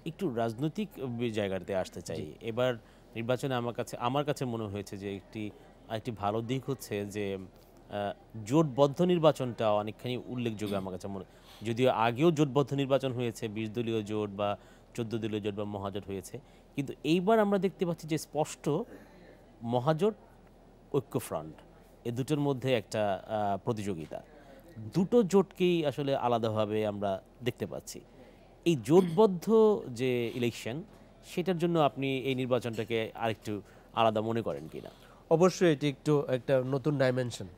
একটু রাজনৈতিক জায়গাতে আসতে চাই। এবার নির্বাচনে আমার কাছে মনে হয়েছে যে একটি ভালো দিক হচ্ছে যে জোটবদ্ধ নির্বাচনটা অনেকখানি উল্লেখযোগ্য আমার কাছে মনে, যদিও আগেও জোটবদ্ধ নির্বাচন হয়েছে, 20 দলীয় জোট বা 14 দলীয় জোট বা মহাজোট হয়েছে, কিন্তু এইবার আমরা দেখতে পাচ্ছি যে স্পষ্ট মহাজোট, ঐক্যফ্রন্ট, এ দুটোর মধ্যে একটা প্রতিযোগিতা, দুটো জোটকেই আসলে আলাদাভাবে আমরা দেখতে পাচ্ছি। এই জোটবদ্ধ যে ইলেকশন, সেটার জন্য আপনি এই নির্বাচনটাকে আরেকটু আলাদা মনে করেন কিনা? অবশ্যই এটি একটু একটা নতুন ডাইমেনশন।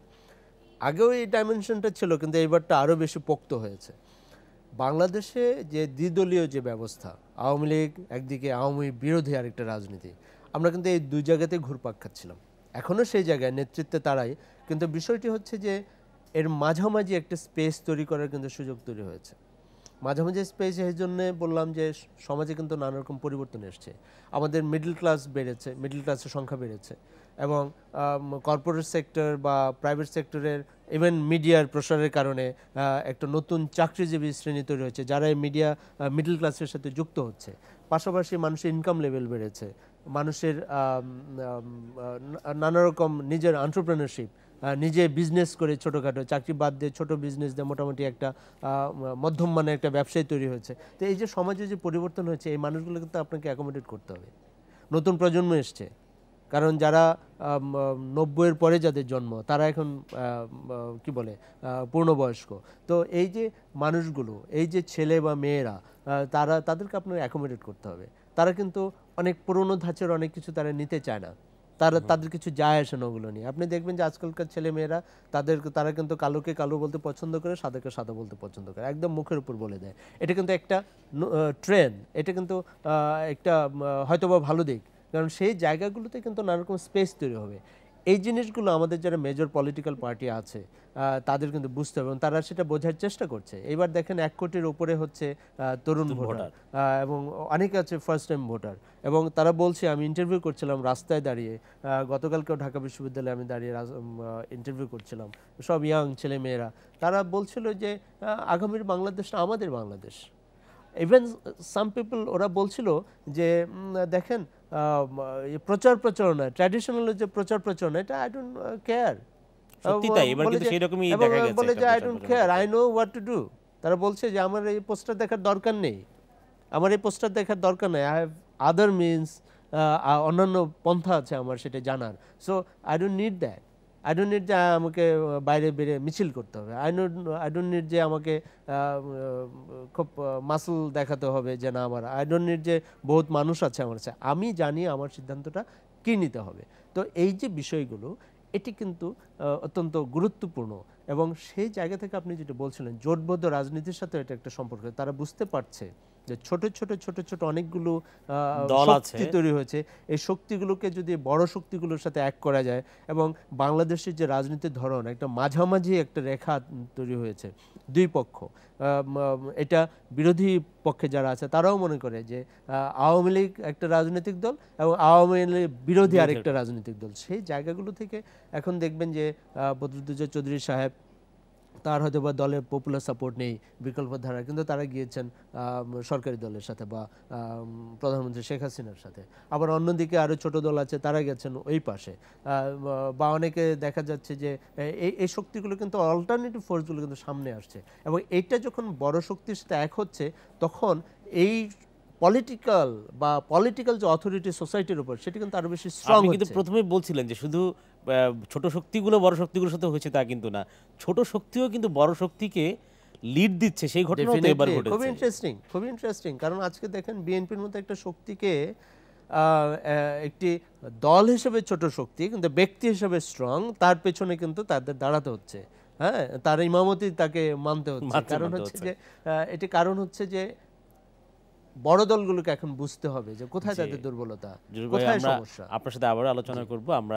আগেও এই ডাইমেনশনটা ছিল, কিন্তু এইবারটা আরও বেশি পোক্ত হয়েছে। বাংলাদেশে যে দ্বিদলীয় যে ব্যবস্থা, আওয়ামী লীগ একদিকে, আওয়ামী বিরোধী আরেকটা রাজনীতি, আমরা কিন্তু এই দুই জায়গাতেই ঘুরপাক খাচ্ছিলাম। এখনও সেই জায়গায় নেতৃত্বে তারাই, কিন্তু বিষয়টি হচ্ছে যে এর মাঝামাঝি একটা স্পেস তৈরি করার কিন্তু সুযোগ তৈরি হয়েছে। মাঝামাঝি স্পেস এই জন্যে বললাম যে সমাজে কিন্তু নানা রকম পরিবর্তন এসছে। আমাদের মিডল ক্লাস বেড়েছে, মিডল ক্লাসের সংখ্যা বেড়েছে, এবং কর্পোরেট সেক্টর বা প্রাইভেট সেক্টরের, ইভেন মিডিয়ার প্রসারের কারণে একটা নতুন চাকরিজীবী শ্রেণী তৈরি হয়েছে, যারা এই মিডল ক্লাসের সাথে যুক্ত হচ্ছে। পাশাপাশি মানুষের ইনকাম লেভেল বেড়েছে, মানুষের নানা রকম নিজের এন্টারপ্রেনারশিপ, নিজে বিজনেস করে, ছোটোখাটো চাকরি বাদ দিয়ে ছোটো বিজনেস দিয়ে মোটামুটি একটা মধ্যম মানের একটা ব্যবসায় তৈরি হয়েছে। তো এই যে সমাজে যে পরিবর্তন হয়েছে, এই মানুষগুলো কিন্তু আপনাকে অ্যাকোমোডেট করতে হবে। নতুন প্রজন্ম এসছে, কারণ যারা 90-এর পরে যাদের জন্ম, তারা এখন কি বলে পূর্ণবয়স্ক। তো এই যে মানুষগুলো, এই যে ছেলে বা মেয়েরা, তাদেরকে আপনার অ্যাকোমোডেট করতে হবে। তারা কিন্তু অনেক পুরনো ধাঁচের অনেক কিছু তারা নিতে চায় না, তাদের কিছু যায় আসে না ওগুলো নিয়ে। আপনি দেখবেন যে আজকালকার ছেলে মেয়েরা তারা কিন্তু কালোকে কালো বলতে পছন্দ করে, সাদাকে সাদা বলতে পছন্দ করে, একদম মুখের উপর বলে দেয়। এটা কিন্তু একটা ট্রেন্ড, এটা কিন্তু একটা হয়তোবা ভালো দিক, কারণ সেই জায়গাগুলোতে কিন্তু নানা রকম স্পেস তৈরি হবে। এই জিনিসগুলো আমাদের যারা মেজর পলিটিক্যাল পার্টি আছে তাদের কিন্তু বুঝতে হবে, এবং তারা সেটা বোঝার চেষ্টা করছে। এবার দেখেন 1 কোটির উপরে হচ্ছে তরুণ ভোটার, এবং অনেকে আছে ফার্স্ট টাইম ভোটার, এবং তারা বলছে, আমি ইন্টারভিউ করছিলাম রাস্তায় দাঁড়িয়ে, গতকালকেও ঢাকা বিশ্ববিদ্যালয়ে আমি দাঁড়িয়ে ইন্টারভিউ করছিলাম, সব ইয়াং ছেলে মেয়েরা, তারা বলছিল যে আগামীর বাংলাদেশটা আমাদের বাংলাদেশ। ইভেন সাম পিপল ওরা বলছিল যে দেখেন প্রচার প্রচারণা, ট্র্যাডিশনাল যে প্রচার প্রচারণা, এটা আই ডোন্ট কেয়ার। সত্যি তাই, এবার কিন্তু সেরকমই দেখা গেছে, বলে যে I don't care, I know what to do. তারা বলছে যে আমার এই পোস্টার দেখার দরকার নেই, আমার এই পোস্টার দেখার দরকার নেই, আই হ্যাভ আদার মিনস, অন্যান্য পন্থা আছে আমার সেটা জানার। So I don't need that. I don't need যে আমাকে বাইরে বেরিয়ে মিছিল করতে হবে। আই ডোন্ট নিড যে আমাকে খুব মাসল দেখাতে হবে যে না আমার, আই ডোন্ট নিড যে বহুত মানুষ আছে আমার কাছে, আমি জানি আমার সিদ্ধান্তটা কী নিতে হবে। তো এই যে বিষয়গুলো, এটি কিন্তু অত্যন্ত গুরুত্বপূর্ণ, এবং সেই জায়গা থেকে আপনি যেটা বলছিলেন জোটবদ্ধ রাজনীতির সাথে এটা একটা সম্পর্ক। তারা বুঝতে পারছে যে ছোট ছোট ছোট ছোট অনেকগুলো দল আছে, শক্তি তৈরি হয়েছে, এই শক্তিগুলোকে যদি বড় শক্তিগুলোর সাথে এক করা যায়, এবং বাংলাদেশের যে রাজনীতির ধরন, একটা মাঝামাঝি একটা রেখা তৈরি হয়েছে, দুই পক্ষ, এটা বিরোধী পক্ষে যারা আছে তারাও মনে করে যে আওয়ামী লীগ একটা রাজনৈতিক দল এবং আওয়ামী লীগ বিরোধী আরেকটা রাজনৈতিক দল। সেই জায়গাগুলো থেকে এখন দেখবেন যে বদরুদ্দোজা চৌধুরী সাহেব, তার হয়তো বা দলের পপুলার সাপোর্ট নেই, বিকল্প ধারা, কিন্তু তারা গিয়েছেন সরকারি দলের সাথে বা প্রধানমন্ত্রী শেখ হাসিনার সাথে। আবার অন্যদিকে আরও ছোট দল আছে, তারা গেছেন ওই পাশে, বা অনেকে দেখা যাচ্ছে যে এই শক্তিগুলো কিন্তু অল্টারনেটিভ ফোর্সগুলো কিন্তু সামনে আসছে, এবং এইটা যখন বড় শক্তির সাথে এক হচ্ছে, তখন এই পলিটিক্যাল যে অথরিটি সোসাইটির উপর, সেটা কিন্তু আরো বেশি স্ট্রং হচ্ছে। আপনি কিন্তু প্রথমেই বলছিলেন যে শুধু ছোট শক্তিগুলো বড় শক্তিগুলোর সাথে হয়েছে তা কিন্তু না, ছোট শক্তিও কিন্তু বড় শক্তিকে লিড দিচ্ছে, সেই ঘটনাও তো এবার ঘটেছে। খুবই ইন্টারেস্টিং, কারণ আজকে দেখেন বিএনপির মতো একটা শক্তিকে একটি দল হিসেবে ছোট শক্তি, কিন্তু ব্যক্তি হিসেবে স্ট্রং, তার পেছনে কিন্তু তাদের দাঁড়াতে হচ্ছে, হ্যাঁ, তার ইমামতি তাকে মানতে হচ্ছে। কারণ হচ্ছে যে বড় দলগুলোকে এখন বুঝতে হবে যে কোথায় তাদের দুর্বলতা, কোথায় সমস্যা। আপনার সাথে আবার আলোচনা করব আমরা।